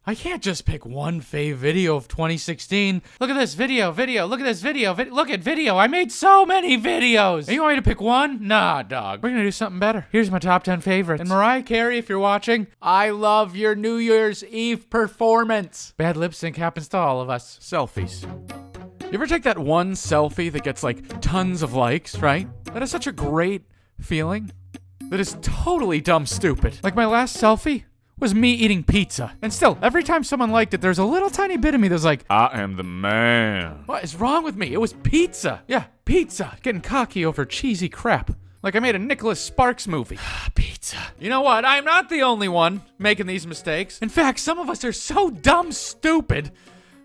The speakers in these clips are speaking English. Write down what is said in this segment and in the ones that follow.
I can't just pick one fave video of 2016. Look at this video, look at this video, look at video. I made so many videos. And you want me to pick one? Nah, dog. We're gonna do something better. Here's my top 10 favorites. And Mariah Carey, if you're watching, I love your New Year's Eve performance. Bad lip sync happens to all of us. Selfies. You ever take that one selfie that gets like tons of likes, right? That is such a great feeling. That is totally dumb stupid. Like my last selfie was me eating pizza. And still, every time someone liked it, there's a little tiny bit of me that's like, I am the man. What is wrong with me? It was pizza. Yeah, pizza. Getting cocky over cheesy crap. Like I made a Nicholas Sparks movie. Pizza. You know what? I'm not the only one making these mistakes. In fact, some of us are so dumb stupid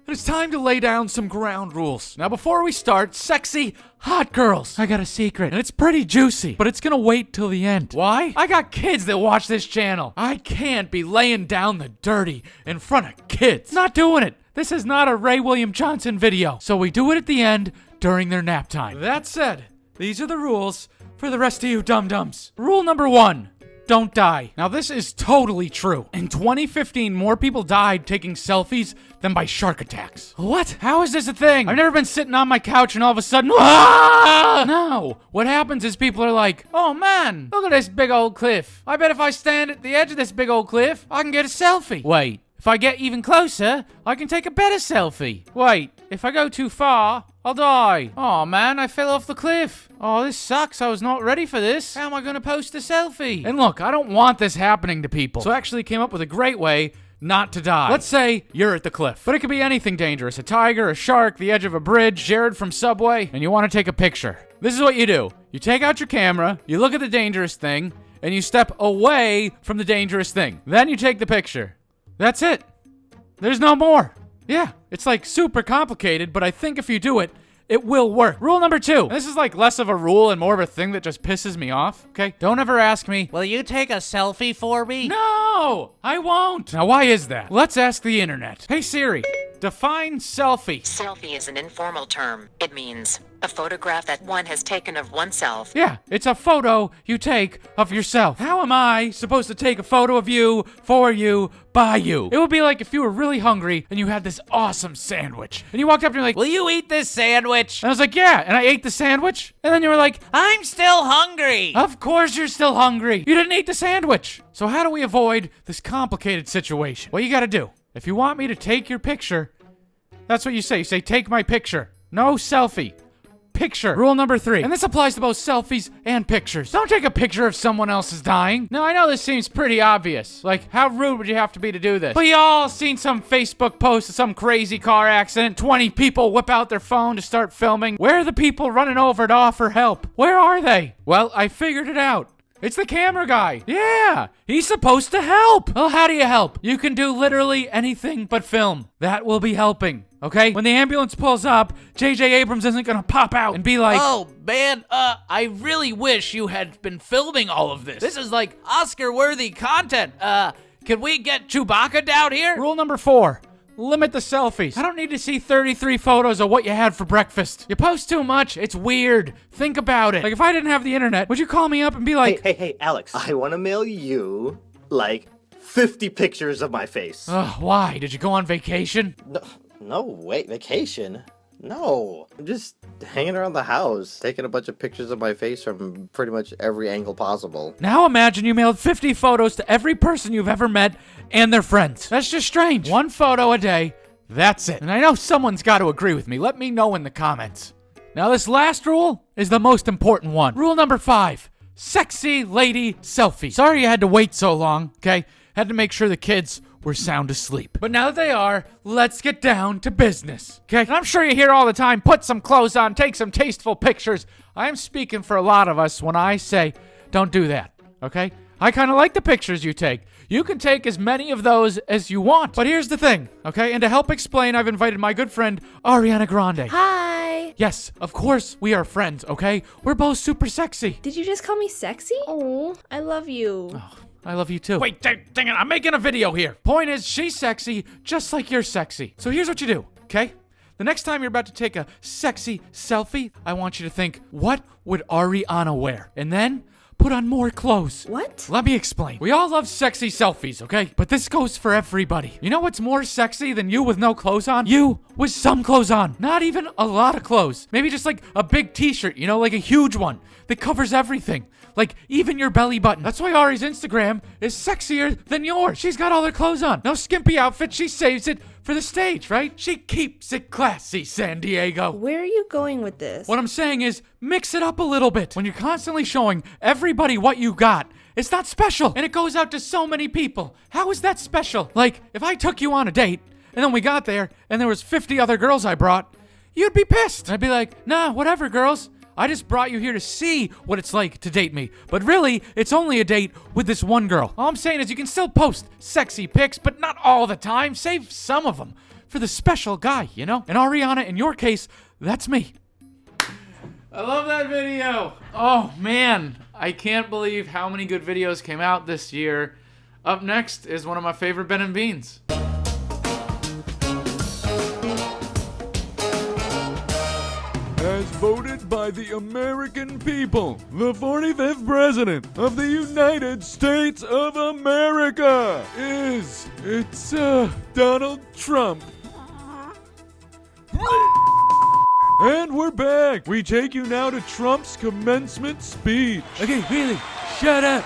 that it's time to lay down some ground rules. Now before we start, sexy, hot girls. I got a secret, and it's pretty juicy, but it's gonna wait till the end. Why? I got kids that watch this channel. I can't be laying down the dirty in front of kids. Not doing it. This is not a Ray William Johnson video, so we do it at the end during their nap time. That said, these are the rules for the rest of you dum-dums. Rule number 1. Don't die. Now this is totally true. In 2015, more people died taking selfies than by shark attacks. What? How is this a thing? I've never been sitting on my couch and all of a sudden, No. What happens is people are like, oh man, look at this big old cliff. I bet if I stand at the edge of this big old cliff, I can get a selfie. Wait, if I get even closer, I can take a better selfie. Wait, if I go too far, I'll die. Oh man, I fell off the cliff. Oh, this sucks. I was not ready for this. How am I gonna post a selfie? And look, I don't want this happening to people. So I actually came up with a great way not to die. Let's say you're at the cliff, but it could be anything dangerous. A tiger, a shark, the edge of a bridge, Jared from Subway, and you want to take a picture. This is what you do. You take out your camera, you look at the dangerous thing, and you step away from the dangerous thing. Then you take the picture. That's it. There's no more. Yeah, it's like super complicated, but I think if you do it, it will work. Rule number 2. This is like less of a rule and more of a thing that just pisses me off, okay? Don't ever ask me, will you take a selfie for me? No, I won't. Now, why is that? Let's ask the internet. Hey Siri, define selfie. Selfie is an informal term. It means a photograph that one has taken of oneself. Yeah, it's a photo you take of yourself. How am I supposed to take a photo of you, for you, by you? It would be like if you were really hungry and you had this awesome sandwich. And you walked up to me like, will you eat this sandwich? And I was like, yeah. And I ate the sandwich. And then you were like, I'm still hungry. Of course you're still hungry. You didn't eat the sandwich. So how do we avoid this complicated situation? What you gotta do, if you want me to take your picture, that's what you say. You say, take my picture. No selfie. Picture. Rule number 3. And this applies to both selfies and pictures. Don't take a picture of someone else is dying. Now, I know this seems pretty obvious. Like, how rude would you have to be to do this? But y'all seen some Facebook post of some crazy car accident. 20 people whip out their phone to start filming. Where are the people running over to offer help? Where are they? Well, I figured it out. It's the camera guy. Yeah, he's supposed to help. Well, how do you help? You can do literally anything but film. That will be helping, okay? When the ambulance pulls up, J.J. Abrams isn't gonna pop out and be like, oh, man, I really wish you had been filming all of this. This is like Oscar-worthy content. Can we get Chewbacca down here? Rule number 4. Limit the selfies. I don't need to see 33 photos of what you had for breakfast. You post too much, it's weird. Think about it. Like, if I didn't have the internet, would you call me up and be like, Hey, Alex, I want to mail you, like, 50 pictures of my face. Why? Did you go on vacation? No, wait, vacation? No. I'm just hanging around the house, taking a bunch of pictures of my face from pretty much every angle possible. Now imagine you mailed 50 photos to every person you've ever met and their friends. That's just strange. 1 photo a day, that's it. And I know someone's got to agree with me. Let me know in the comments. Now this last rule is the most important one. Rule number 5. Sexy lady selfie. Sorry you had to wait so long, okay? Had to make sure the kids were sound asleep. But now that they are, let's get down to business, okay? And I'm sure you hear all the time, put some clothes on, take some tasteful pictures. I'm speaking for a lot of us when I say, don't do that, okay? I kind of like the pictures you take. You can take as many of those as you want. But here's the thing, okay? And to help explain, I've invited my good friend, Ariana Grande. Hi. Yes, of course we are friends, okay? We're both super sexy. Did you just call me sexy? Oh, I love you. Oh, I love you too. Wait, dang it, I'm making a video here. Point is, she's sexy just like you're sexy. So here's what you do, okay? The next time you're about to take a sexy selfie, I want you to think, what would Ariana wear? And then put on more clothes. What? Let me explain. We all love sexy selfies, okay? But this goes for everybody. You know what's more sexy than you with no clothes on? You with some clothes on. Not even a lot of clothes. Maybe just like a big t-shirt, you know, like a huge one that covers everything. Like, even your belly button. That's why Ari's Instagram is sexier than yours. She's got all her clothes on. No skimpy outfit. She saves it for the stage, right? She keeps it classy, San Diego. Where are you going with this? What I'm saying is, mix it up a little bit. When you're constantly showing everybody what you got, it's not special. And it goes out to so many people. How is that special? Like, if I took you on a date, and then we got there, and there was 50 other girls I brought, you'd be pissed. I'd be like, nah, whatever, girls. I just brought you here to see what it's like to date me. But really, it's only a date with this one girl. All I'm saying is you can still post sexy pics, but not all the time. Save some of them for the special guy, you know? And Ariana, in your case, that's me. I love that video. Oh, man. I can't believe how many good videos came out this year. Up next is one of my favorite Ben and Beans. As voted by the American people, the 45th President of the United States of America it's Donald Trump. And we're back. We take you now to Trump's commencement speech. Okay, really, shut up,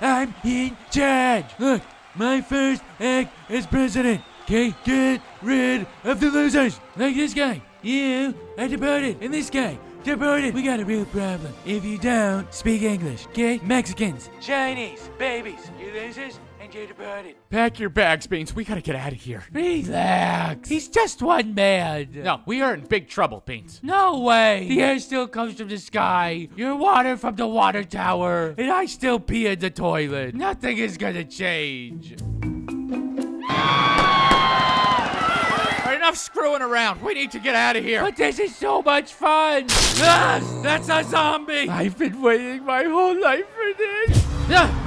I'm in charge. Look, my first act as president, okay? Get rid of the losers, like this guy. You are deported, and this guy, deported. We got a real problem if you don't speak English, okay? Mexicans, Chinese, babies, you losers, and you're deported. Pack your bags, Beans. We gotta get out of here. Relax. He's just one man. No, we are in big trouble, Beans. No way. The air still comes from the sky. Your water from the water tower. And I still pee in the toilet. Nothing is gonna change. Enough screwing around. We need to get out of here. But this is so much fun. Ah, that's a zombie. I've been waiting my whole life for this.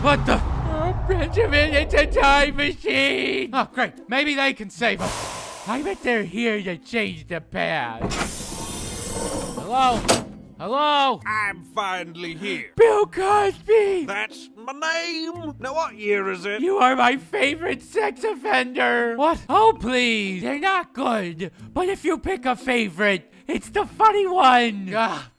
What the? Oh, Benjamin, it's a time machine. Oh, great. Maybe they can save us. I bet they're here to change the past. Hello? Hello? I'm finally here. Bill Cosby! That's my name. Now what year is it? You are my favorite sex offender. What? Oh, please. They're not good. But if you pick a favorite, it's the funny one.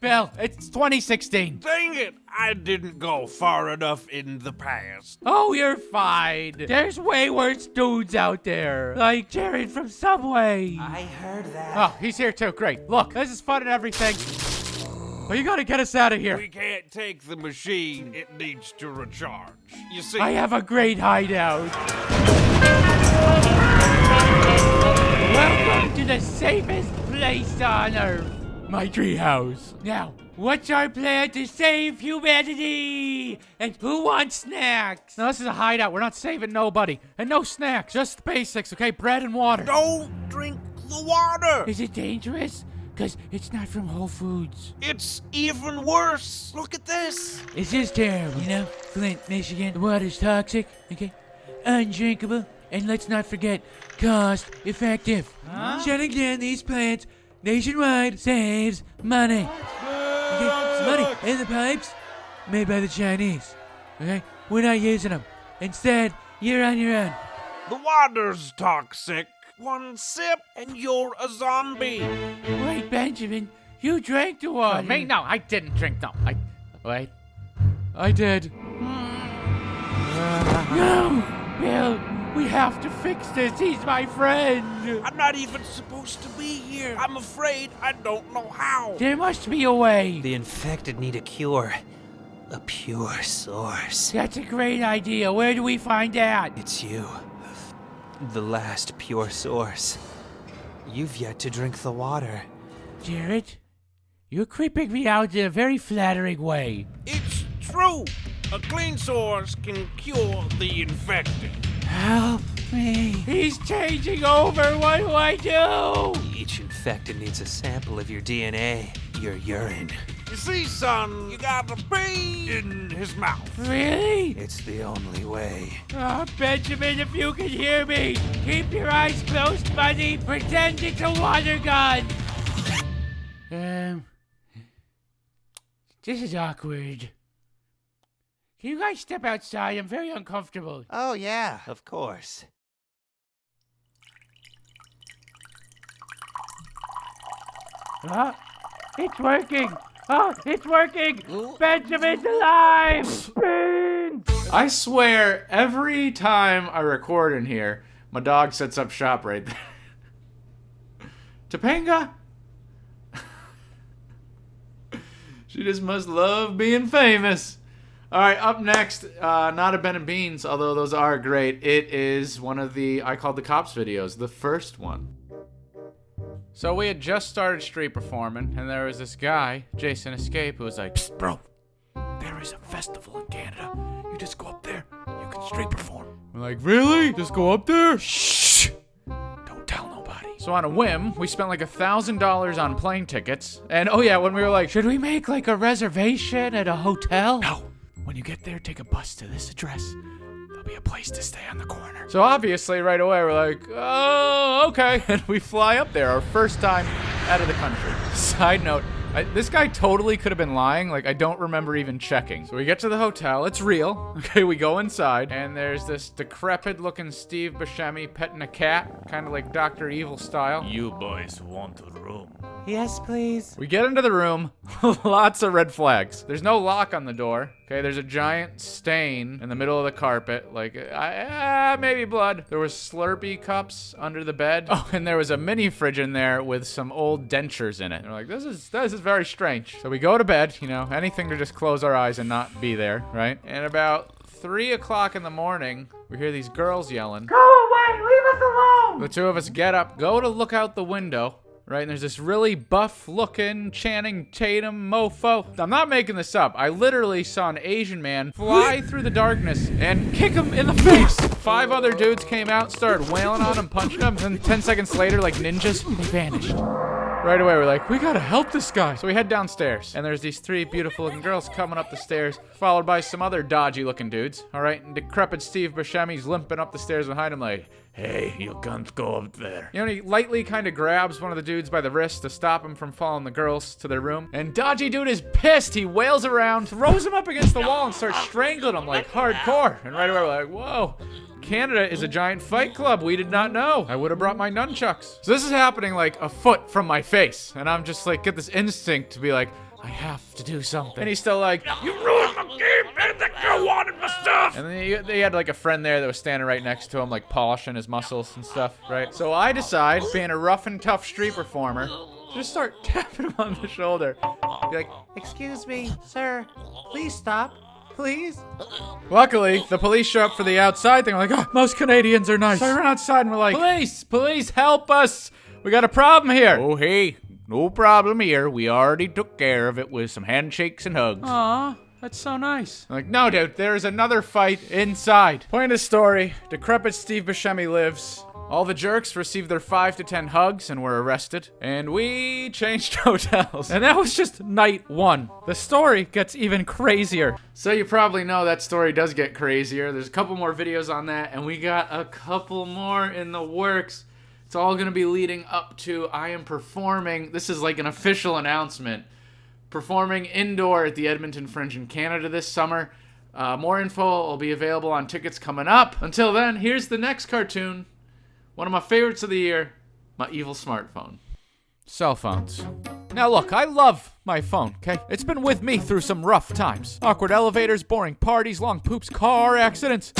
Bill, it's 2016. Dang it. I didn't go far enough in the past. Oh, you're fine. There's way worse dudes out there. Like Jared from Subway. I heard that. Oh, he's here too. Great. Look, this is fun and everything. But you gotta get us out of here. We can't take the machine. It needs to recharge. You see, I have a great hideout. Welcome to the safest place on Earth. My treehouse. Now, what's our plan to save humanity? And who wants snacks? Now, this is a hideout. We're not saving nobody. And no snacks. Just basics, okay? Bread and water. don't drink the water. Is it dangerous? Because it's not from Whole Foods. It's even worse. Look at this. It's just terrible. You know, Flint, Michigan, the water's toxic, okay? Undrinkable, and let's not forget, cost effective. Huh? Shutting down these plants nationwide saves money. Okay? Money in the pipes made by the Chinese. Okay? We're not using them. Instead, you're on your own. The water's toxic. One sip and you're a zombie. Wait, Benjamin, you drank the water. Me? No, I didn't drink them. Wait. I did. No, Bill, we have to fix this. He's my friend. I'm not even supposed to be here. I'm afraid I don't know how. There must be a way. The infected need a cure. A pure source. That's a great idea. Where do we find that? It's you. The last pure source. You've yet to drink the water. Jared, you're creeping me out in a very flattering way. It's true. A clean source can cure the infected. Help me. He's changing over. What do I do? Each infected needs a sample of your DNA, your urine. You see, son, you gotta pee in his mouth. Really? It's the only way. Oh, Benjamin, if you can hear me, keep your eyes closed, buddy. Pretend it's a water gun. This is awkward. Can you guys step outside? I'm very uncomfortable. Oh, yeah, of course. It's working. Oh, it's working. Benjamin's alive. I swear, every time I record in here, my dog sets up shop right there. Topanga? She just must love being famous. All right, up next, not a Ben and Beans, although those are great. It is one of the I Called the Cops videos, the first one. So we had just started street performing, and there was this guy, Jason Escape, who was like, "Psst, bro, there is a festival in Canada. You just go up there, you can street perform." We're like, "Really? Just go up there?" "Shh! Don't tell nobody." So on a whim, we spent like $1,000 on plane tickets. And oh yeah, when we were like, "Should we make like a reservation at a hotel?" "No. When you get there, take a bus to this address. There'll be a place to stay on the corner." So obviously, right away, we're like, "Oh, okay." And we fly up there, our first time out of the country. Side note, this guy totally could have been lying. Like, I don't remember even checking. So we get to the hotel. It's real. Okay, we go inside, and there's this decrepit-looking Steve Buscemi petting a cat, kind of like Dr. Evil style. You boys want a room? Yes, please. We get into the room. Lots of red flags. There's no lock on the door. Okay, there's a giant stain in the middle of the carpet. Like, maybe blood. There was Slurpee cups under the bed. Oh, and there was a mini fridge in there with some old dentures in it. And we're like, this is very strange. So we go to bed, you know, anything to just close our eyes and not be there, right? And about 3 o'clock in the morning, we hear these girls yelling, "Go away, leave us alone!" The two of us get up, go to look out the window. Right, and there's this really buff-looking Channing Tatum mofo. I'm not making this up. I literally saw an Asian man fly through the darkness and kick him in the face. 5 other dudes came out, started wailing on him, punching him, and then 10 seconds later, like ninjas, they vanished. Right away, we're like, we gotta help this guy. So we head downstairs, and there's these 3 beautiful-looking girls coming up the stairs, followed by some other dodgy-looking dudes. All right, and decrepit Steve Buscemi's limping up the stairs behind him like, "Hey, you can't go up there." You know, he lightly kind of grabs one of the dudes by the wrist to stop him from following the girls to their room. And dodgy dude is pissed. He wails around, throws him up against the wall, and starts strangling him like hardcore. And right away, we're like, whoa. Canada is a giant fight club. We did not know. I would have brought my nunchucks. So this is happening like a foot from my face. And I'm just like, get this instinct to be like, I have to do something. And he's still like, "You ruined my game, man. That girl wanted my stuff." And then they had like a friend there that was standing right next to him, like polishing his muscles and stuff, right? So I decide, being a rough and tough street performer, to just start tapping him on the shoulder. Be like, "Excuse me, sir. Please stop. Please." Luckily, the police show up for the outside thing. I'm like, "Oh, most Canadians are nice." So I run outside and we're like, Police, help us. We got a problem here." "Oh, hey, no problem here. We already took care of it with some handshakes and hugs." Aw, that's so nice. I'm like, "No, dude, there's another fight inside." Point of story, decrepit Steve Buscemi lives. All the jerks received their 5 to 10 hugs and were arrested. And we changed hotels. And that was just night 1. The story gets even crazier. So you probably know that story does get crazier. There's a couple more videos on that, and we got a couple more in the works. It's all going to be leading up to I am performing. This is like an official announcement. Performing indoor at the Edmonton Fringe in Canada this summer. More info will be available on tickets coming up. Until then, here's the next cartoon. One of my favorites of the year, my evil smartphone. Cell phones. Now look, I love my phone, okay? It's been with me through some rough times. Awkward elevators, boring parties, long poops, car accidents.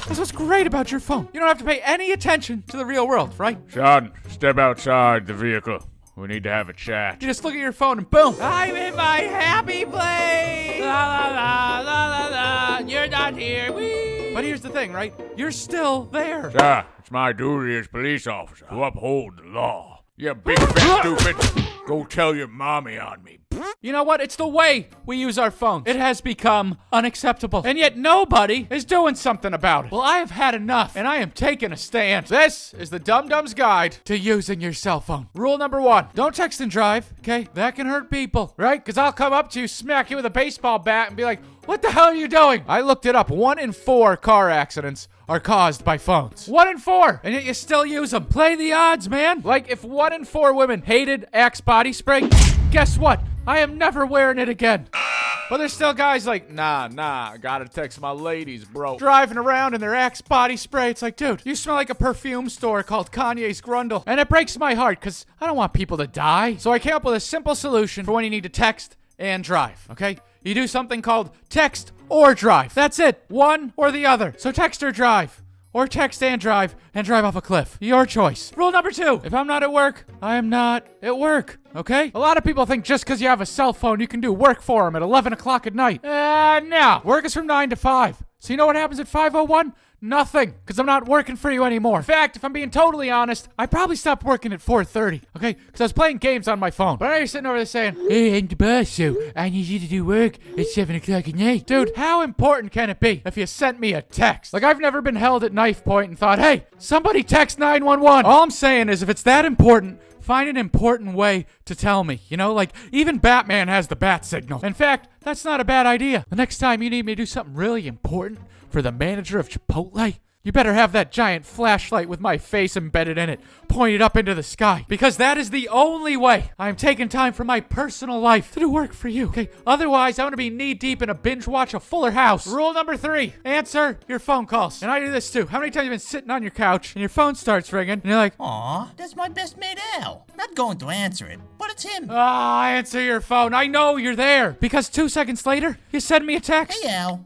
That's what's great about your phone. You don't have to pay any attention to the real world, right? Sean, step outside the vehicle. We need to have a chat. You just look at your phone and boom. I'm in my happy place. La la la la la la. You're not here. Whee. But here's the thing, right? You're still there. Sir, it's my duty as police officer to uphold the law. You big fat stupid. Go tell your mommy on me. You know what? It's the way we use our phones. It has become unacceptable. And yet nobody is doing something about it. Well, I have had enough, and I am taking a stand. This is the Dum Dum's Guide to using your cell phone. Rule number 1, don't text and drive, okay? That can hurt people, right? Because I'll come up to you, smack you with a baseball bat, and be like, what the hell are you doing? I looked it up. 1 in 4 car accidents are caused by phones. 1 in 4, and yet you still use them. Play the odds, man. Like, if 1 in 4 women hated Axe body spray, guess what? I am never wearing it again. But there's still guys like, nah, I gotta text my ladies, bro. Driving around in their Axe body spray. It's like, dude, you smell like a perfume store called Kanye's Grande. And it breaks my heart because I don't want people to die. So I came up with a simple solution for when you need to text and drive, okay? You do something called text or drive. That's it, one or the other. So text or drive. Or text and drive off a cliff. Your choice. Rule number 2. If I'm not at work, I am not at work. Okay? A lot of people think just because you have a cell phone, you can do work for them at 11 o'clock at night. No. Work is from 9 to 5. So you know what happens at 5:01? Nothing, because I'm not working for you anymore. In fact, if I'm being totally honest, I probably stopped working at 4:30, okay? Because I was playing games on my phone. But I know you're sitting over there saying, hey, I'm the boss, so I need you to do work at 7 o'clock at night. Dude, how important can it be if you sent me a text? Like, I've never been held at knife point and thought, hey, somebody text 911. All I'm saying is if it's that important, find an important way to tell me. You know, like, even Batman has the bat signal. In fact, that's not a bad idea. The next time you need me to do something really important for the manager of Chipotle, you better have that giant flashlight with my face embedded in it, pointed up into the sky. Because that is the only way I'm taking time from my personal life to do work for you, okay? Otherwise, I'm gonna be knee-deep in a binge watch of Fuller House. Rule number 3, answer your phone calls. And I do this too. How many times have you been sitting on your couch and your phone starts ringing and you're like, Aw, that's my best mate Al. Not going to answer it, but it's him. answer your phone. I know you're there. Because 2 seconds later, you send me a text. Hey Al,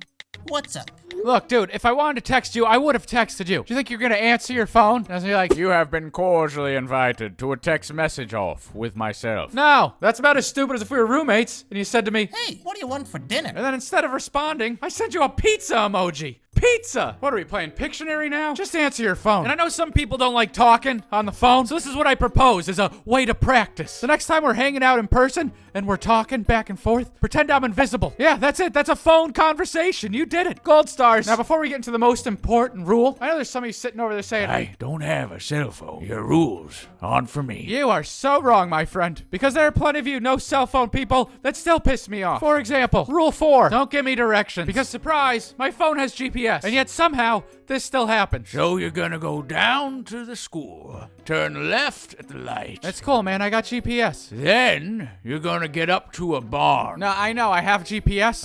what's up? Look, dude, if I wanted to text you, I would have texted you. Do you think you're gonna answer your phone? And I was like, You have been cordially invited to a text message off with myself. no, that's about as stupid as if we were roommates. And you said to me, Hey, what do you want for dinner? and then instead of responding, I sent you a pizza emoji. Pizza! What are we playing, Pictionary now? Just answer your phone. And I know some people don't like talking on the phone, so this is what I propose as a way to practice. The next time we're hanging out in person and we're talking back and forth, pretend I'm invisible. Yeah, that's it. That's a phone conversation. You did it. Gold stars. Now, before we get into the most important rule, I know there's some of you sitting over there saying, I don't have a cell phone. Your rules aren't for me. you are so wrong, my friend. Because there are plenty of you no cell phone people that still piss me off. For example, rule 4, don't give me directions. Because surprise, my phone has GPS. And yet somehow, this still happens. So you're gonna go down to the school, turn left at the light. That's cool, man. I got GPS. Then you're gonna get up to a barn. No, I know. I have GPS.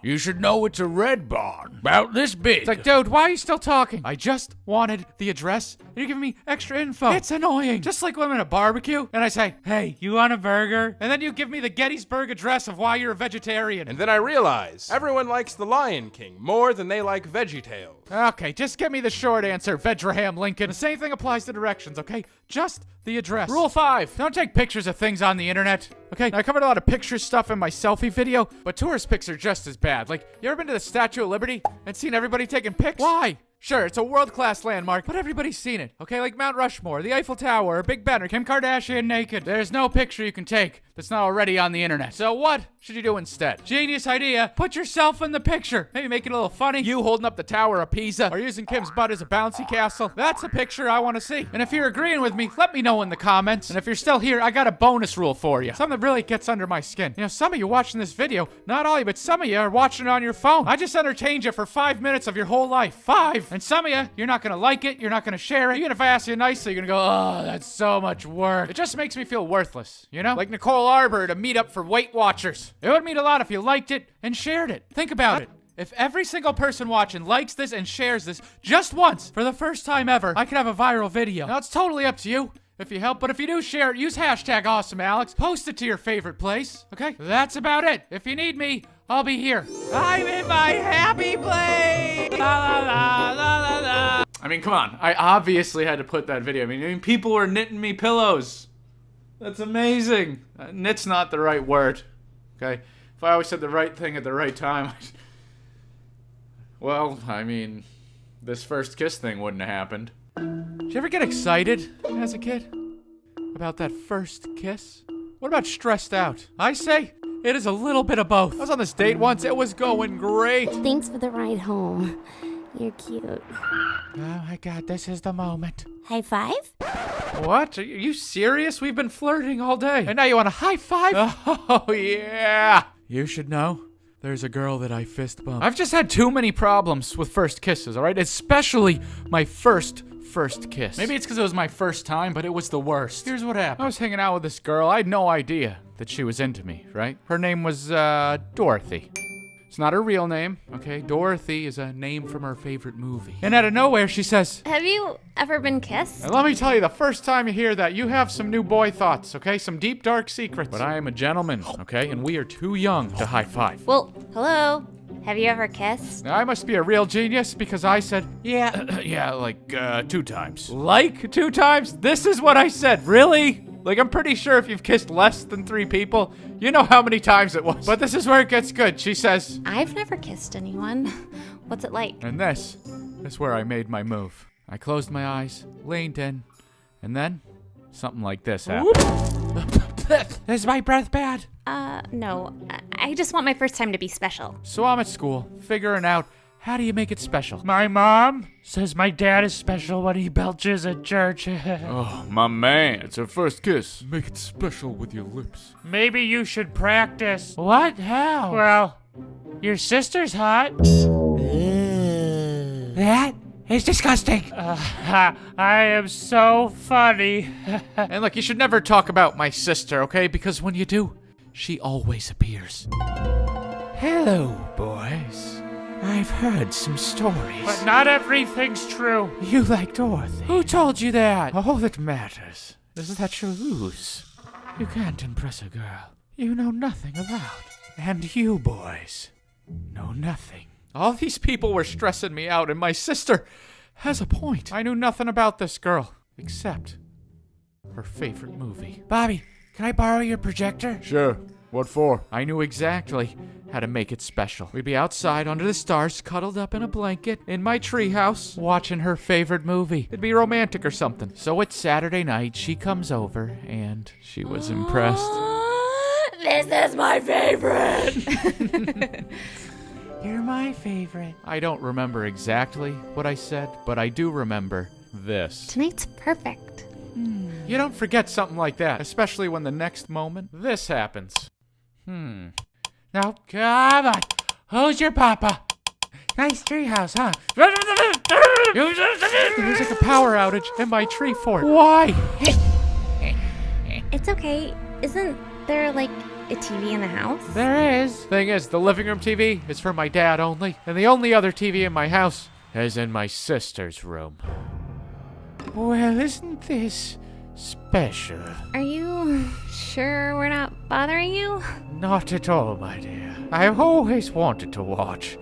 You should know it's a red barn. About this big. It's like, dude, why are you still talking? I just wanted the address, and you're giving me extra info. It's annoying. Just like when I'm at a barbecue, and I say, hey, you want a burger? And then you give me the Gettysburg Address of why you're a vegetarian. And then I realize everyone likes the Lion King more than they like VeggieTales. Okay, just give me the short answer, Vedraham Lincoln. The same thing applies to directions, okay? Just the address. Rule 5, don't take pictures of things on the internet, okay? Now, I covered a lot of picture stuff in my selfie video, but tourist pics are just as bad. Like, you ever been to the Statue of Liberty and seen everybody taking pics? Why? Sure, it's a world-class landmark, but everybody's seen it, okay? Like Mount Rushmore, the Eiffel Tower, or Big Ben, or Kim Kardashian naked. There's no picture you can take that's not already on the internet. So what should you do instead? Genius idea, put yourself in the picture. Maybe make it a little funny. You holding up the Tower of Pisa, or using Kim's butt as a bouncy castle. That's a picture I want to see. And if you're agreeing with me, let me know in the comments. And if you're still here, I got a bonus rule for you. Something that really gets under my skin. You know, some of you watching this video, not all of you, but some of you are watching it on your phone. I just entertained you for 5 minutes of your whole life. 5. And some of you, you're not gonna like it, you're not gonna share it. Even if I ask you nicely, you're gonna go, oh, that's so much work. It just makes me feel worthless, you know? Like Nicole Arbor to meet up for Weight Watchers. It would mean a lot if you liked it and shared it. Think about it. If every single person watching likes this and shares this just once for the first time ever, I could have a viral video. Now, it's totally up to you if you help, but if you do share it, use hashtag AwesomeAlex. Post it to your favorite place, okay? That's about it. If you need me, I'll be here. I'm in my happy place. La la la la la la. I mean, come on. I obviously had to put that video. I mean, people were knitting me pillows. That's amazing. Knit's not the right word, okay? If I always said the right thing at the right time, well, I mean, this first kiss thing wouldn't have happened. Did you ever get excited as a kid about that first kiss? What about stressed out? I say it is a little bit of both. I was on this date once. It was going great. Thanks for the ride home. You're cute. Oh my God, this is the moment. High five? What? Are you serious? We've been flirting all day. And now you want a high five? Oh, yeah. You should know. There's a girl that I fist bumped. I've just had too many problems with first kisses, all right? Especially my first kiss. Maybe it's because it was my first time, but it was the worst. Here's what happened. I was hanging out with this girl. I had no idea that she was into me, right? Her name was, Dorothy. It's not her real name, okay? Dorothy is a name from her favorite movie. And out of nowhere, she says, Have you ever been kissed? and let me tell you, the first time you hear that, you have some new boy thoughts, okay? Some deep, dark secrets. But I am a gentleman, okay? And we are too young to high five. Well, hello? Have you ever kissed? Now, I must be a real genius because I said, yeah, like 2 times. Like 2 times? This is what I said, really? Like, I'm pretty sure if you've kissed less than 3 people, you know how many times it was. But this is where it gets good. She says, I've never kissed anyone. What's it like? and this is where I made my move. I closed my eyes, leaned in, and then something like this happened. Is my breath bad? No. I just want my first time to be special. So I'm at school, figuring out how do you make it special. My mom says my dad is special when he belches at church. Oh, my man. It's her first kiss. Make it special with your lips. Maybe you should practice. What? How? Well, your sister's hot. That is disgusting. I am so funny. And look, you should never talk about my sister, okay? Because when you do, she always appears. Hello, boys. I've heard some stories. But not everything's true. You like Dorothy. Who told you that? All that matters is that you lose. You can't impress a girl you know nothing about. And you boys know nothing. All these people were stressing me out, and my sister has a point. I knew nothing about this girl, except her favorite movie. Bobby, can I borrow your projector? Sure. What for? I knew exactly how to make it special. We'd be outside under the stars, cuddled up in a blanket, in my treehouse, watching her favorite movie. It'd be romantic or something. So it's Saturday night, she comes over, and she was impressed. This is my favorite. You're my favorite. I don't remember exactly what I said, but I do remember this. Tonight's perfect. You don't forget something like that, especially when the next moment this happens. Now, come on. Who's your papa? Nice treehouse, huh? There's like a power outage in my tree fort. Why? It's okay. Isn't there, like, a TV in the house? There is. Thing is, the living room TV is for my dad only, and the only other TV in my house is in my sister's room. Well, isn't this special? Are you sure we're not bothering you? Not at all, my dear. I've always wanted to watch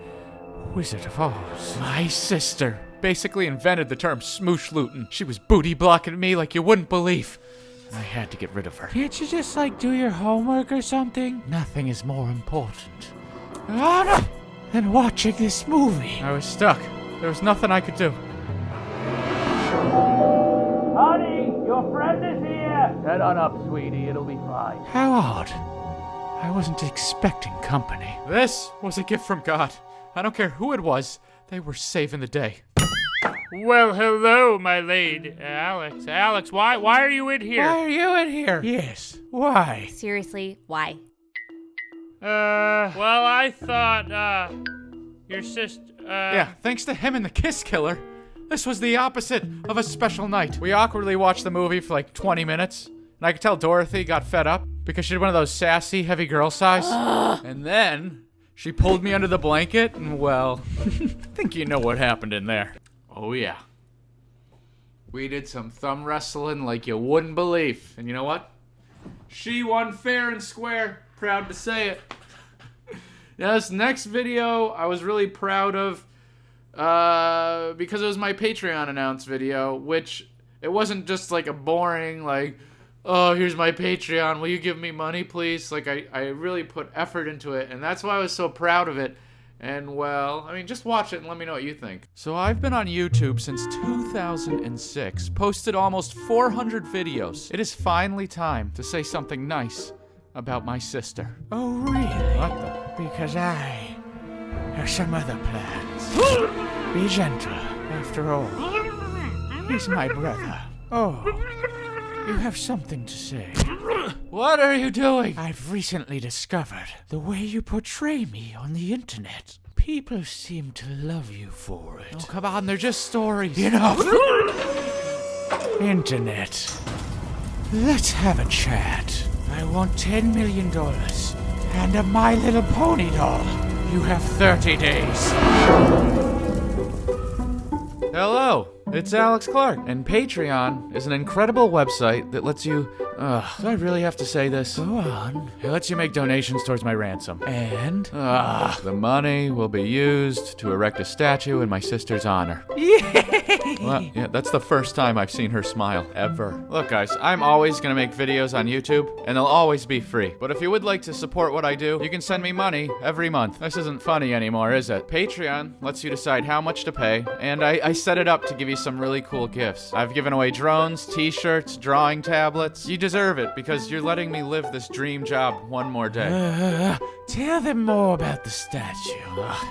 Wizard of Oz. My sister basically invented the term smoosh-lootin'. She was booty blocking me like you wouldn't believe. I had to get rid of her. Can't you just, like, do your homework or something? Nothing is more important than watching this movie. I was stuck. There was nothing I could do. Honey, your friend is here! Head on up, sweetie. It'll be fine. How odd. I wasn't expecting company. This was a gift from God. I don't care who it was. They were saving the day. Well, hello, my lady. Alex, why are you in here? Why are you in here? Yes, why? Seriously, why? Well, I thought, your sister, Yeah, thanks to him and the Kiss Killer, this was the opposite of a special night. We awkwardly watched the movie for like 20 minutes, and I could tell Dorothy got fed up because she had one of those sassy, heavy girl sighs. And then she pulled me under the blanket, and well, I think you know what happened in there. Oh yeah. We did some thumb wrestling like you wouldn't believe. And you know what? She won fair and square. Proud to say it. Yeah, this next video I was really proud of because it was my Patreon announce video, which it wasn't just like a boring like, oh, here's my Patreon, will you give me money please? Like I really put effort into it, and that's why I was so proud of it. And well, I mean, just watch it and let me know what you think. So I've been on YouTube since 2006, posted almost 400 videos. It is finally time to say something nice about my sister. Oh, really? What the? Because I have some other plans. Be gentle, after all. He's my brother. Oh, you have something to say. What are you doing? I've recently discovered the way you portray me on the internet. People seem to love you for it. Oh, come on, they're just stories. You know. Internet. Let's have a chat. I want $10 million and a My Little Pony doll. You have 30 days. Hello, it's Alex Clark, and Patreon is an incredible website that lets you... do I really have to say this? Go on. It lets you make donations towards my ransom. And? The money will be used to erect a statue in my sister's honor. Yay! Well, yeah, that's the first time I've seen her smile, ever. Look, guys, I'm always gonna make videos on YouTube, and they'll always be free. But if you would like to support what I do, you can send me money every month. This isn't funny anymore, is it? Patreon lets you decide how much to pay, and I set it up to give you some really cool gifts. I've given away drones, t-shirts, drawing tablets. You deserve it because you're letting me live this dream job one more day. Tell them more about the statue.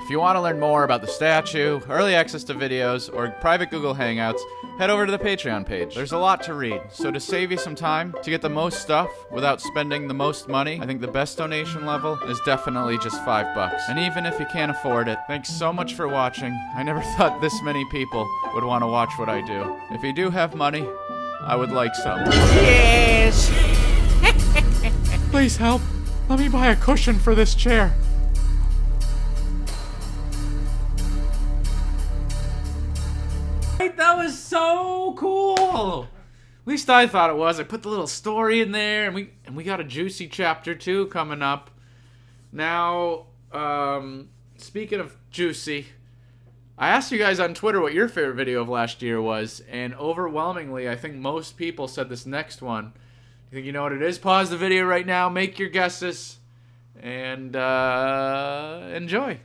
If you want to learn more about the statue, early access to videos, or private Google Hangouts, head over to the Patreon page. There's a lot to read, so to save you some time, to get the most stuff without spending the most money, I think the best donation level is definitely just $5. And even if you can't afford it, thanks so much for watching. I never thought this many people would want to watch what I do. If you do have money, I would like some. Yes! Please help. Let me buy a cushion for this chair. That was so cool. At least I thought it was. I put the little story in there, and we got a juicy chapter 2 coming up. Now, speaking of juicy, I asked you guys on Twitter what your favorite video of last year was, and overwhelmingly, I think most people said this next one. You think you know what it is? Pause the video right now, make your guesses, and enjoy.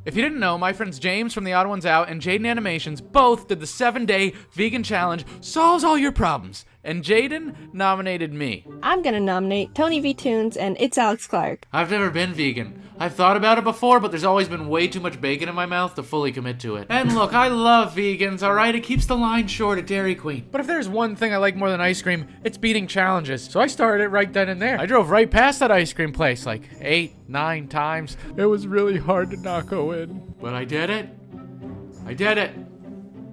If you didn't know, my friends James from The Odd Ones Out and Jaden Animations both did the 7-day vegan challenge, solves all your problems, and Jaden nominated me. I'm gonna nominate Tony V. Toons and It's Alex Clark. I've never been vegan. I've thought about it before, but there's always been way too much bacon in my mouth to fully commit to it. And look, I love vegans, alright? It keeps the line short at Dairy Queen. But if there's one thing I like more than ice cream, it's beating challenges. So I started it right then and there. I drove right past that ice cream place like 8, 9 times. It was really hard to not go in. But I did it. I did it.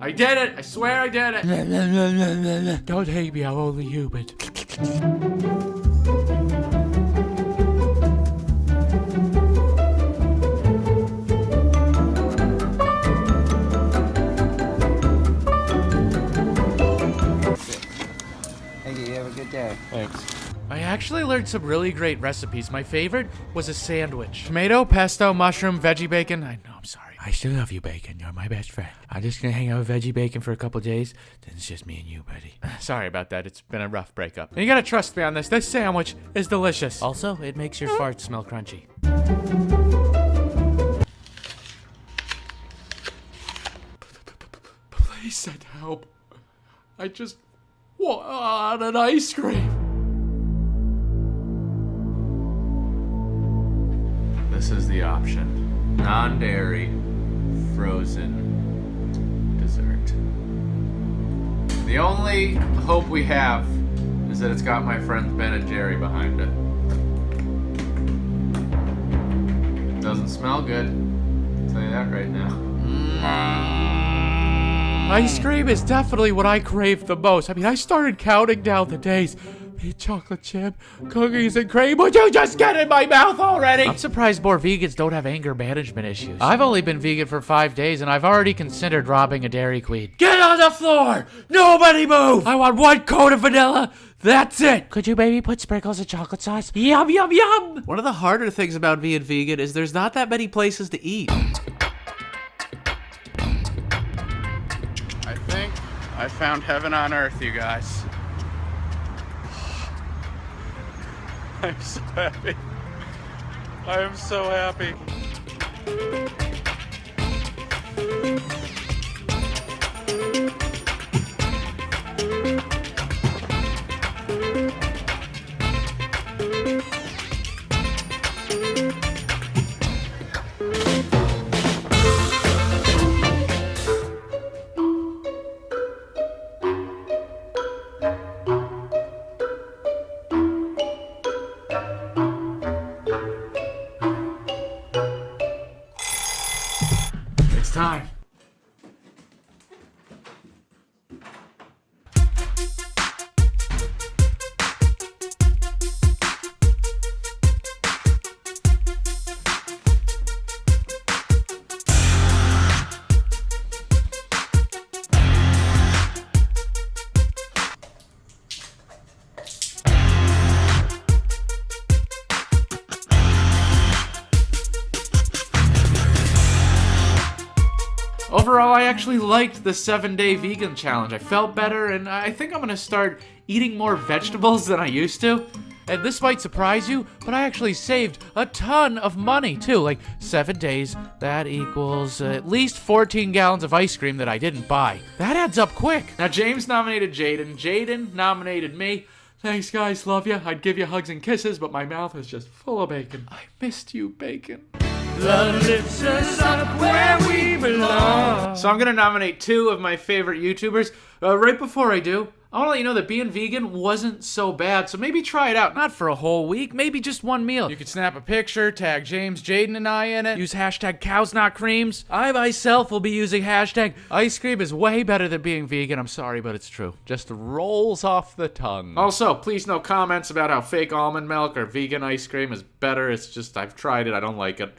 I did it. I swear I did it. Don't hate me, I'm only human. Thanks. I actually learned some really great recipes. My favorite was a sandwich. Tomato, pesto, mushroom, veggie bacon. I know, I'm sorry. I still love you, bacon. You're my best friend. I'm just gonna hang out with veggie bacon for a couple days. Then it's just me and you, buddy. Sorry about that. It's been a rough breakup. And you gotta trust me on this. This sandwich is delicious. Also, it makes your farts smell crunchy. Please send help. I just want an ice cream. This is the option. Non-dairy, frozen dessert. The only hope we have is that it's got my friend Ben and Jerry behind it. Doesn't smell good. I'll tell you that right now. Ice cream is definitely what I crave the most. I mean, I started counting down the days. Chocolate chip, cookies and cream. Would you just get in my mouth already? I'm surprised more vegans don't have anger management issues. I've only been vegan for 5 days and I've already considered robbing a Dairy Queen. Get on the floor! Nobody move! I want 1 coat of vanilla. That's it! Could you maybe put sprinkles of chocolate sauce? Yum, yum, yum! One of the harder things about being vegan is there's not that many places to eat. I think I found heaven on earth, you guys. I'm so happy. I am so happy. overall, I actually liked the 7-day vegan challenge. I felt better, and I think I'm gonna start eating more vegetables than I used to. And this might surprise you, but I actually saved a ton of money too. Like 7 days, that equals at least 14 gallons of ice cream that I didn't buy. That adds up quick. Now James nominated Jaden. Jaden nominated me. Thanks guys, love ya. I'd give you hugs and kisses, but my mouth is just full of bacon. I missed you, bacon. Love lifts us up where we belong. So I'm gonna nominate 2 of my favorite YouTubers. Right before I do, I want to let you know that being vegan wasn't so bad, so maybe try it out. Not for a whole week, maybe just one meal. You could snap a picture, tag James, Jaden, and I in it. Use hashtag cows not creams. I myself will be using hashtag ice cream is way better than being vegan. I'm sorry, but it's true. Just rolls off the tongue. Also, please no comments about how fake almond milk or vegan ice cream is better. It's just, I've tried it, I don't like it.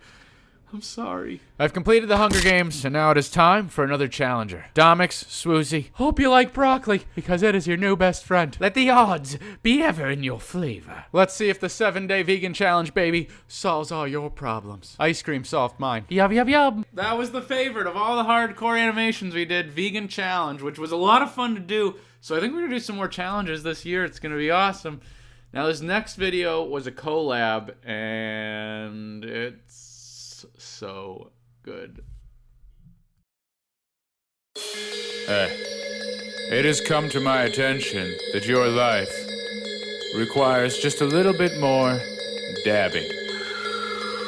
I'm sorry. I've completed the Hunger Games, and now it is time for another challenger. Domix, Swoozie, hope you like broccoli, because it is your new best friend. Let the odds be ever in your flavor. Let's see if the 7-day vegan challenge, baby, solves all your problems. Ice cream solved mine. Yum, yum, yum. That was the favorite of all the hardcore animations we did, Vegan Challenge, which was a lot of fun to do. So I think we're gonna do some more challenges this year. It's gonna be awesome. Now this next video was a collab, and it's so good. It has come to my attention that your life requires just a little bit more dabbing.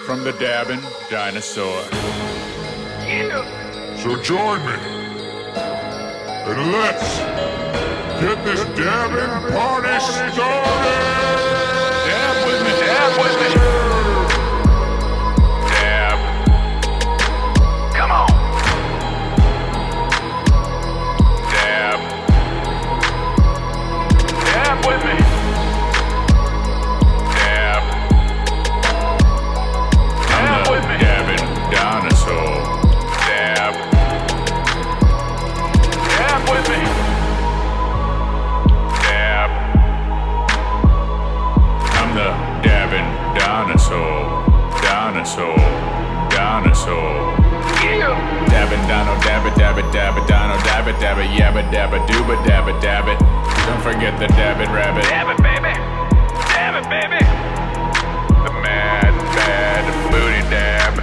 From the dabbing dinosaur. So join me, and let's get this dabbing party started! Dab with me, dab with me. With me. Dab. I'm the dabbing dinosaur. Dab. Dab with me. Dab. I'm the dabbing dinosaur. Dinosaur. Dinosaur. Yeah. Dabbing dino, dab it, dab it, dab it, dino, dab it, yabba, dabba, dooba, dabba, dab it. Don't forget the dabbit rabbit. Dab it, baby. Dab it, baby. The mad, bad booty dab.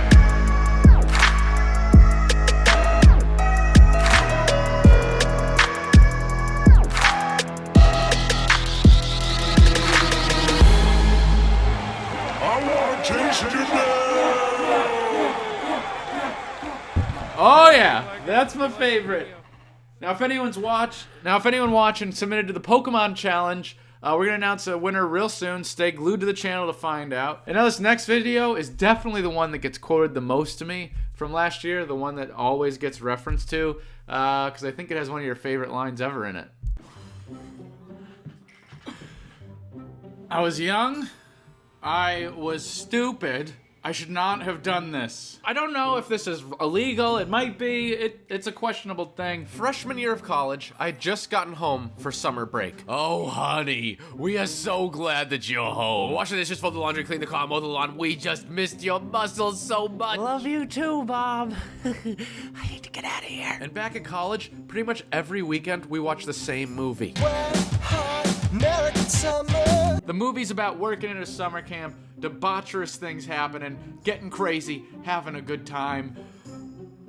I want to taste you now. Oh yeah, that's my favorite. Now, if anyone watching submitted to the Pokemon Challenge, we're gonna announce a winner real soon. Stay glued to the channel to find out. And now this next video is definitely the one that gets quoted the most to me from last year, the one that always gets referenced to, because I think it has one of your favorite lines ever in it. I was young. I was stupid. I should not have done this. I don't know if this is illegal. It might be. It's a questionable thing. Freshman year of college, I had just gotten home for summer break. Oh, honey, we are so glad that you're home. Wash the dishes, fold the laundry, clean the car, mow the lawn. We just missed your muscles so much. Love you too, Bob. I need to get out of here. And back at college, pretty much every weekend, we watched the same movie. American Summer. The movie's about working in a summer camp, debaucherous things happening, getting crazy, having a good time.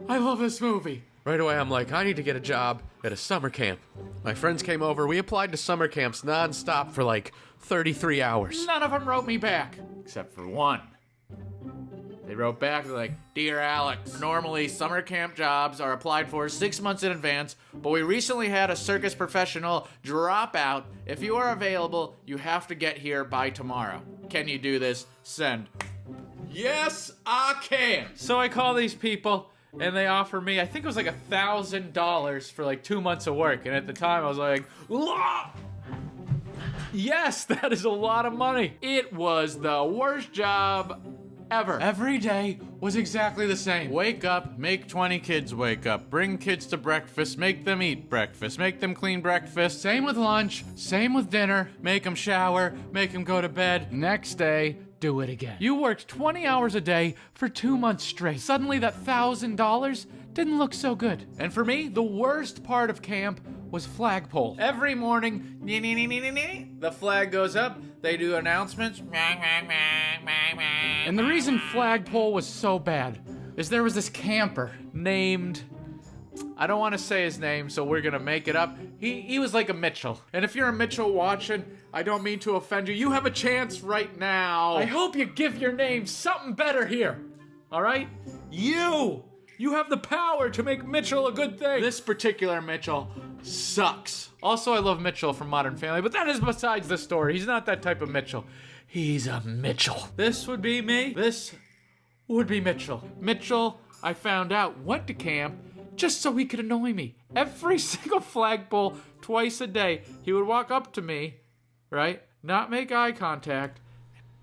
I love this movie. Right away, I'm like, I need to get a job at a summer camp. My friends came over. We applied to summer camps nonstop for like 33 hours. None of them wrote me back, except for one. They wrote back, they're like, Dear Alex, normally summer camp jobs are applied for 6 months in advance, but we recently had a circus professional drop out. If you are available, you have to get here by tomorrow. Can you do this? Send. Yes, I can. So I call these people, and they offer me, I think it was like $1,000 for like 2 months of work. And at the time, I was like, "Wah!" Yes, that is a lot of money. It was the worst job ever. Every day was exactly the same. Wake up, make 20 kids wake up, bring kids to breakfast, make them eat breakfast, make them clean breakfast. Same with lunch, same with dinner, make them shower, make them go to bed. Next day, do it again. You worked 20 hours a day for 2 months straight. Suddenly that $1,000 didn't look so good. And for me, the worst part of camp was flagpole. Every morning, the flag goes up, they do announcements, and the reason flagpole was so bad is there was this camper named, I don't want to say his name, so we're gonna make it up. He was like a Mitchell. And if you're a Mitchell watching, I don't mean to offend you. You have a chance right now. I hope you give your name something better here. All right? You have the power to make Mitchell a good thing. This particular Mitchell sucks. Also, I love Mitchell from Modern Family, but that is besides the story. He's not that type of Mitchell. He's a Mitchell. This would be me. This would be Mitchell. Mitchell, I found out, went to camp just so he could annoy me. Every single flagpole, twice a day, he would walk up to me, right? Not make eye contact,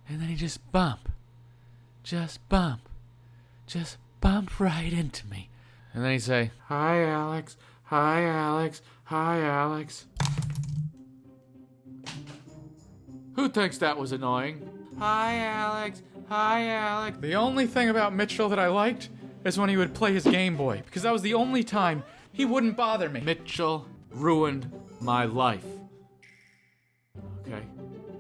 and then he just bump right into me. And then he'd say, "Hi, Alex. Hi, Alex. Hi, Alex." Who thinks that was annoying? Hi, Alex. Hi, Alex. The only thing about Mitchell that I liked is when he would play his Game Boy, because that was the only time he wouldn't bother me. Mitchell ruined my life. Okay?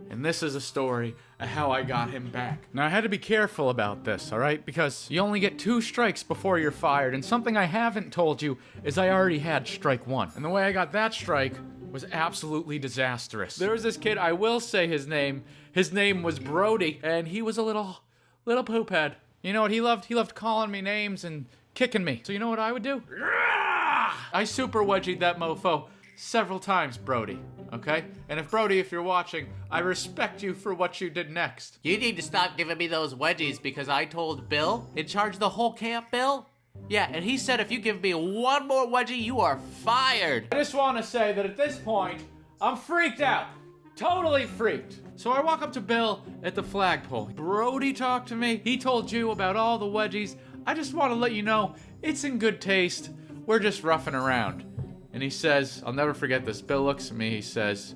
And this is a story of how I got him back. Now, I had to be careful about this, all right? Because you only get 2 strikes before you're fired, and something I haven't told you is I already had strike 1. And the way I got that strike was absolutely disastrous. There was this kid, I will say his name. His name was Brody, and he was a little poop head. You know what he loved? He loved calling me names and kicking me. So you know what I would do? I super wedgied that mofo several times, Brody, okay? And if Brody, if you're watching, I respect you for what you did next. You need to stop giving me those wedgies because I told Bill, in charge of the whole camp, Bill? Yeah, and he said if you give me one more wedgie, you are fired. I just want to say that at this point, I'm freaked out. Totally freaked. So I walk up to Bill at the flagpole. Brody talked to me. He told you about all the wedgies. I just want to let you know, it's in good taste. We're just roughing around. And he says, I'll never forget this. Bill looks at me, he says,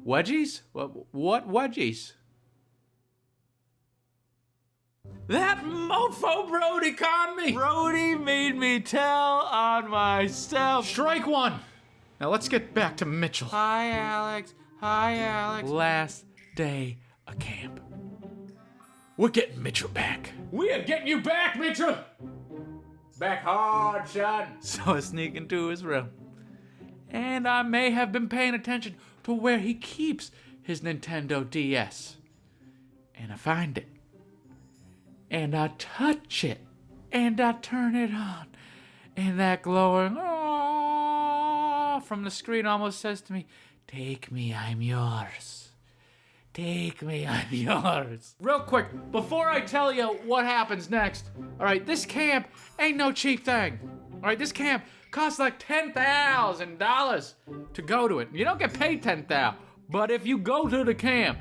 "Wedgies? What wedgies?" That mofo Brody conned me! Brody made me tell on myself. Strike 1! Now let's get back to Mitchell. Hi, Alex. Hi, Alex. Last day of camp. We're getting Mitchell back. We are getting you back, Mitchell! Back hard, son. So I sneak into his room. And I may have been paying attention to where he keeps his Nintendo DS. And I find it. And I touch it. And I turn it on. And that glowing from the screen almost says to me, "Take me, I'm yours. Take me, I'm yours." Real quick, before I tell you what happens next, alright, this camp ain't no cheap thing. Alright, this camp costs like $10,000 to go to it. You don't get paid $10,000, but if you go to the camp,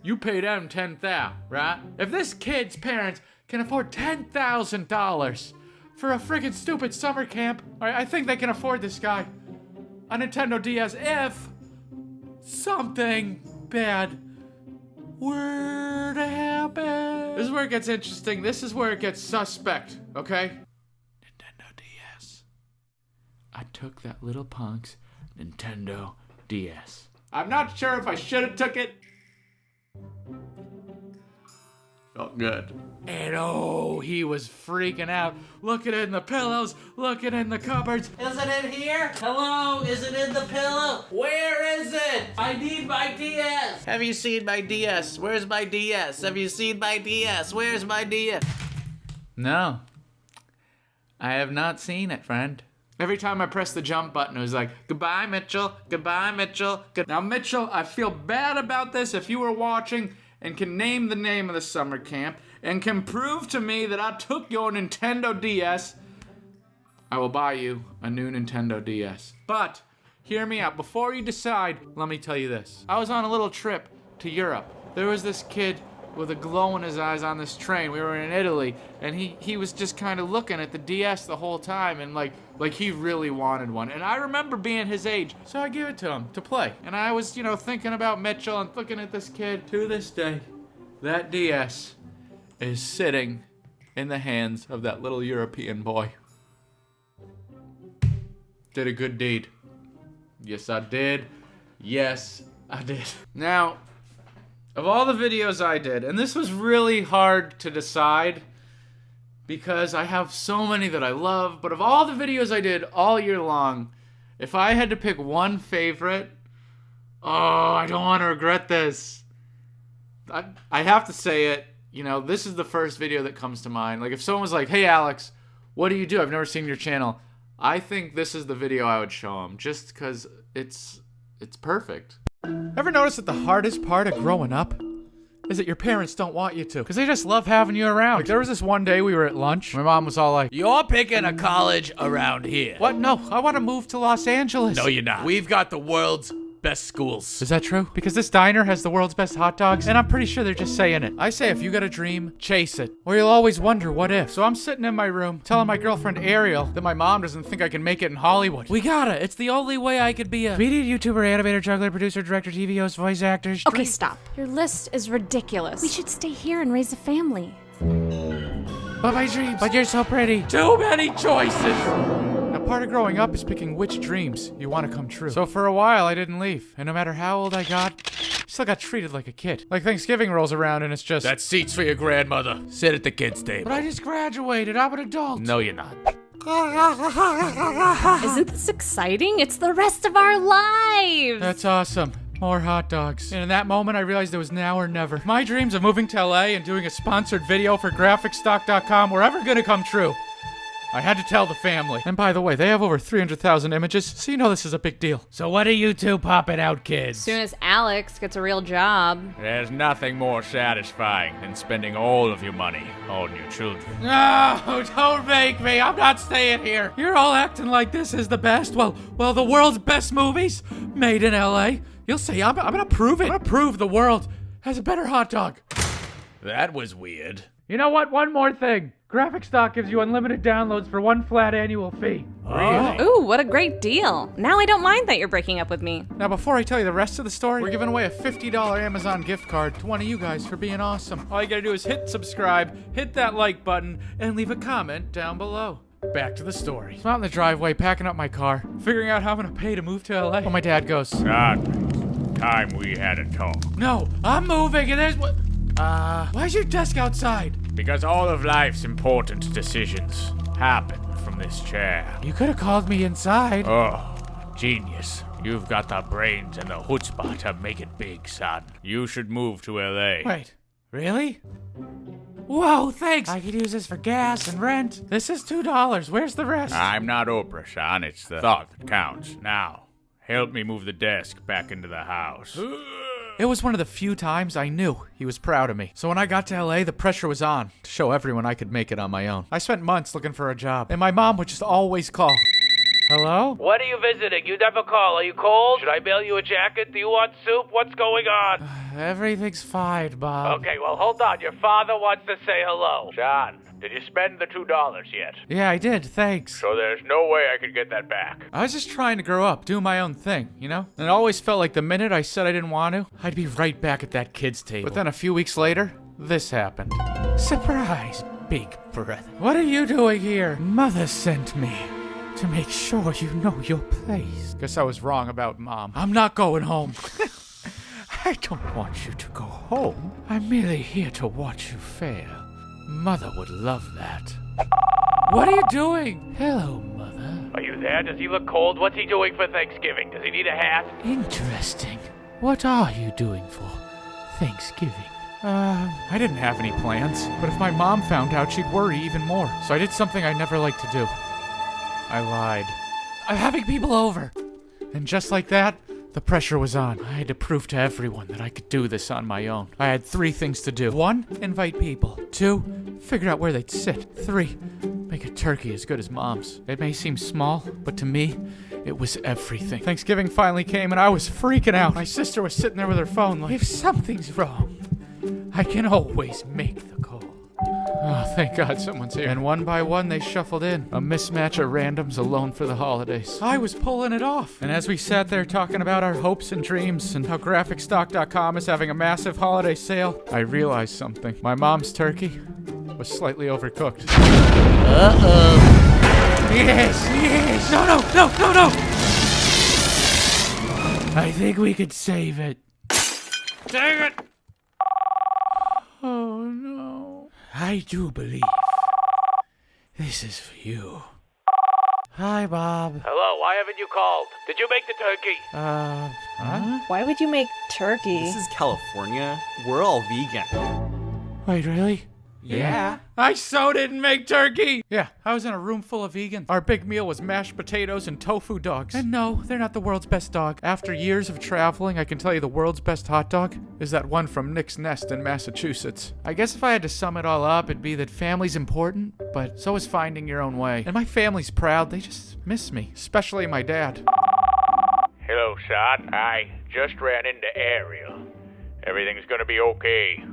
you pay them $10,000, right? If this kid's parents can afford $10,000 for a friggin' stupid summer camp, alright, I think they can afford this guy a Nintendo DS if something bad were to happen. This is where it gets interesting. This is where it gets suspect, okay? Nintendo DS. I took that little punk's Nintendo DS. I'm not sure if I should have took it. Felt good. And oh, he was freaking out. Looking in the pillows, looking in the cupboards. Is it in here? Hello? Is it in the pillow? Where is it? I need my DS. Have you seen my DS? Where's my DS? Have you seen my DS? Where's my DS? No. I have not seen it, friend. Every time I press the jump button, it was like, "Goodbye, Mitchell. Goodbye, Mitchell." Now, Mitchell, I feel bad about this. If you were watching and can name the name of the summer camp and can prove to me that I took your Nintendo DS, I will buy you a new Nintendo DS. But hear me out. Before you decide, let me tell you this. I was on a little trip to Europe. There was this kid with a glow in his eyes on this train. We were in Italy, and he was just kind of looking at the DS the whole time, and like he really wanted one. And I remember being his age, so I gave it to him to play. And I was, thinking about Mitchell and looking at this kid. To this day, that DS is sitting in the hands of that little European boy. Did a good deed. Yes, I did. Yes, I did. Now, of all the videos I did, and this was really hard to decide because I have so many that I love, but of all the videos I did all year long, if I had to pick one favorite, oh, I don't want to regret this. I have to say it. You know, this is the first video that comes to mind. Like, if someone was like, hey, Alex, what do you do? I've never seen your channel. I think this is the video I would show them, just because it's perfect. Ever notice that the hardest part of growing up is that your parents don't want you to? Because they just love having you around. Like, there was this one day we were at lunch. My mom was all like, You're picking a college around here. what? No, I want to move to Los Angeles. No, you're not. We've got the world's best schools. Is that true? Because this diner has the world's best hot dogs, and I'm pretty sure they're just saying it. I say if you got a dream, chase it. Or you'll always wonder what if. So I'm sitting in my room telling my girlfriend Ariel that my mom doesn't think I can make it in Hollywood. We got it. It's the only way I could be a comedian, YouTuber, animator, juggler, producer, director, TV host, voice actor. Okay, stop. Your list is ridiculous. We should stay here and raise a family. But my dreams. But you're so pretty. Too many choices. Now, part of growing up is picking which dreams you want to come true. So for a while, I didn't leave. And no matter how old I got, I still got treated like a kid. Like Thanksgiving rolls around and it's just... That seat's for your grandmother. Sit at the kids' table. But I just graduated. I'm an adult. No, you're not. Isn't this exciting? It's the rest of our lives. That's awesome. More hot dogs. And in that moment, I realized it was now or never. My dreams of moving to LA and doing a sponsored video for graphicstock.com were ever gonna come true. I had to tell the family. And by the way, they have over 300,000 images, so you know this is a big deal. So what are you two popping out, kids? As soon as Alex gets a real job. There's nothing more satisfying than spending all of your money on your children. No, don't make me. I'm not staying here. You're all acting like this is the best. Well, the world's best movies made in LA. You'll see, I'm gonna prove it. I'm gonna prove the world has a better hot dog. That was weird. You know what? One more thing. Graphic Stock gives you unlimited downloads for one flat annual fee. Really? Ooh, what a great deal. Now I don't mind that you're breaking up with me. Now, before I tell you the rest of the story, we're giving away a $50 Amazon gift card to one of you guys for being awesome. All you gotta do is hit subscribe, hit that like button, and leave a comment down below. Back to the story. I'm out in the driveway, packing up my car, figuring out how I'm gonna pay to move to LA. Well, my dad goes, Time we had a talk. No, I'm moving, and there's what... why's your desk outside? Because all of life's important decisions happen from this chair. You could have called me inside. Oh, genius. You've got the brains and the chutzpah to make it big, son. You should move to LA. Wait, really? Whoa, thanks. I could use this for gas and rent. This is $2. Where's the rest? I'm not Oprah, son. It's the thought that counts. Now, help me move the desk back into the house. It was one of the few times I knew he was proud of me. So when I got to LA, the pressure was on to show everyone I could make it on my own. I spent months looking for a job, and my mom would just always call. Hello? What are you visiting? You never call. Are you cold? Should I mail you a jacket? Do you want soup? What's going on? Everything's fine, Bob. Okay, well, hold on. Your father wants to say hello. John, did you spend the $2 yet? Yeah, I did, thanks. So there's no way I could get that back. I was just trying to grow up, do my own thing, you know? And it always felt like the minute I said I didn't want to, I'd be right back at that kid's table. But then a few weeks later, this happened. Surprise, big brother. What are you doing here? Mother sent me to make sure you know your place. Guess I was wrong about Mom. I'm not going home. I don't want you to go home. I'm merely here to watch you fail. Mother would love that. What are you doing? Hello, Mother. Are you there? Does he look cold? What's he doing for Thanksgiving? Does he need a hat? Interesting. What are you doing for Thanksgiving? I didn't have any plans, but if my mom found out, she'd worry even more. So I did something I never liked to do. I lied. I'm having people over. And just like that, the pressure was on. I had to prove to everyone that I could do this on my own. I had 3 things to do. 1, invite people. 2, figure out where they'd sit. 3, make a turkey as good as Mom's. It may seem small, but to me, it was everything. Thanksgiving finally came and I was freaking out. My sister was sitting there with her phone like, if something's wrong, I can always make the call. Oh, thank God someone's here. And one by one, they shuffled in. A mismatch of randoms alone for the holidays. I was pulling it off. And as we sat there talking about our hopes and dreams and how graphicstock.com is having a massive holiday sale, I realized something. My mom's turkey was slightly overcooked. Uh-oh. Yes, yes! No! I think we could save it. Dang it! Oh no. I do believe this is for you. Hi, Bob. Hello, why haven't you called? Did you make the turkey? Huh? Why would you make turkey? This is California. We're all vegan. Wait, really? Yeah. I so didn't make turkey! Yeah, I was in a room full of vegans. Our big meal was mashed potatoes and tofu dogs. And no, they're not the world's best dog. After years of traveling, I can tell you the world's best hot dog is that one from Nick's Nest in Massachusetts. I guess if I had to sum it all up, it'd be that family's important, but so is finding your own way. And my family's proud, they just miss me, especially my dad. Hello, son. I just ran into Ariel. Everything's gonna be okay.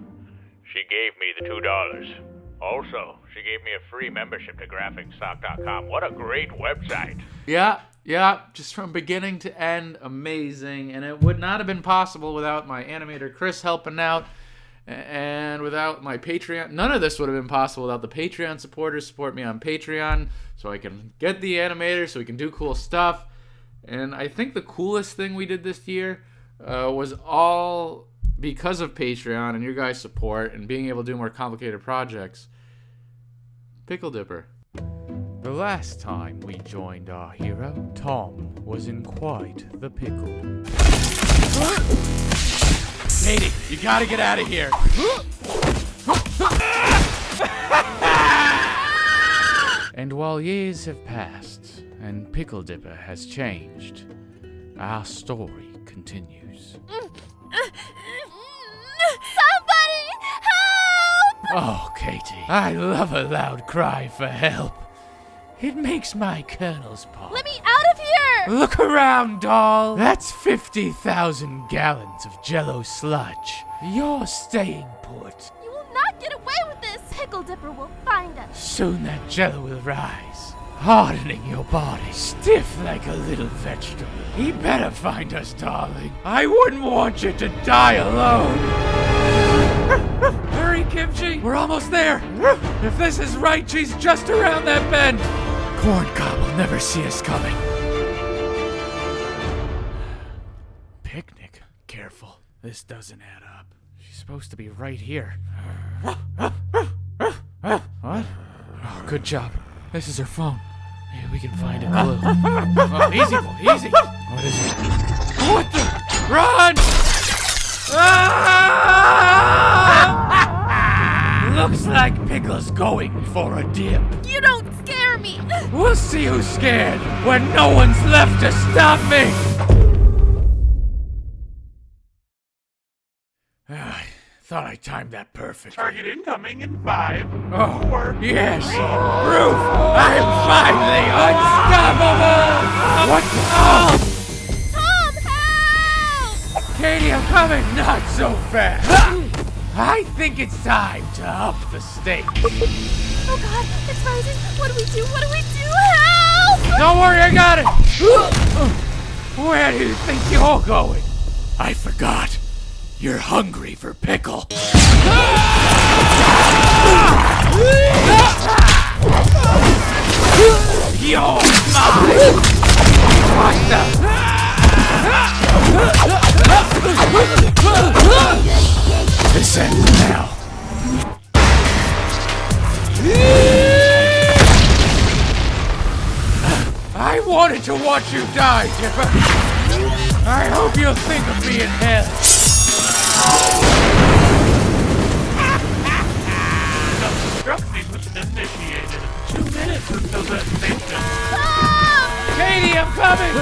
She gave me the $2. Also, she gave me a free membership to GraphicSock.com. What a great website. Yeah, just from beginning to end, amazing. And it would not have been possible without my animator Chris helping out, and without my Patreon. None of this would have been possible without the Patreon supporters. Support me on Patreon so I can get the animator, so we can do cool stuff. And I think the coolest thing we did this year was all because of Patreon and your guys' support and being able to do more complicated projects. Pickle Dipper. The last time we joined our hero, Tom was in quite the pickle. Katie, you gotta get out of here. And while years have passed and Pickle Dipper has changed, our story continues. Somebody help! Oh, Katie, I love a loud cry for help. It makes my kernels pop. Let me out of here! Look around, doll. That's 50,000 gallons of Jell-O sludge. You're staying put. You will not get away with this! Pickle Dipper will find us. Soon that Jell-O will rise, hardening your body, stiff like a little vegetable. He better find us, darling. I wouldn't want you to die alone. Hurry, Kimchi. We're almost there. If this is right, she's just around that bend. Corn Cob will never see us coming. Picnic? Careful. This doesn't add up. She's supposed to be right here. What? Oh, good job. This is her phone. Maybe we can find a clue. Oh, easy, boy, easy. What is it? What the? Run! Ah! Looks like Pickle's going for a dip. You don't scare me! We'll see who's scared when no one's left to stop me! I thought I timed that perfect. Target incoming in 5, Oh, 4, yes! 3, Proof! I'm finally unstoppable! What the? Oh! Tom, help! Katie, I'm coming! Not so fast! I think it's time to up the stakes. Oh god, it's rising! What do we do? What do we do? Help! Don't worry, I got it! Where do you think you're going? I forgot. You're hungry for pickle. You're mine! What the? This ends now. I wanted to watch you die, Dipper. I hope you'll think of me in hell. Self-destruct sequence initiated. 2 minutes until destination. Katie, I'm coming!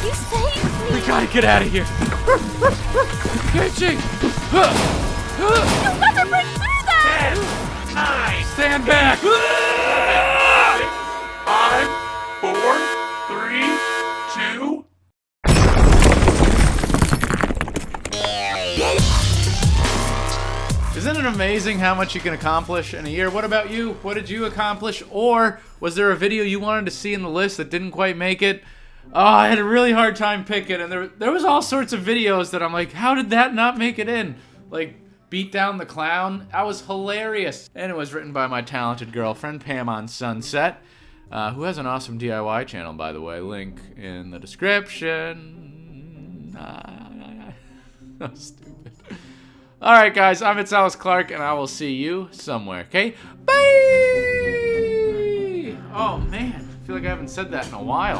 You saved me! We gotta get out of here. Kimchi! You'll never break through that! 10, 9, Stand back! 5, 4, 3, 2. Isn't it amazing how much you can accomplish in a year? What about you? What did you accomplish? Or was there a video you wanted to see in the list that didn't quite make it? Oh, I had a really hard time picking, and there was all sorts of videos that I'm like, how did that not make it in? Like, Beat Down the Clown. That was hilarious. And it was written by my talented girlfriend, Pam on Sunset, who has an awesome DIY channel, by the way. Link in the description. That was stupid. All right, guys, I'm itsalexclark, and I will see you somewhere, okay? Bye! Oh, man. I feel like I haven't said that in a while.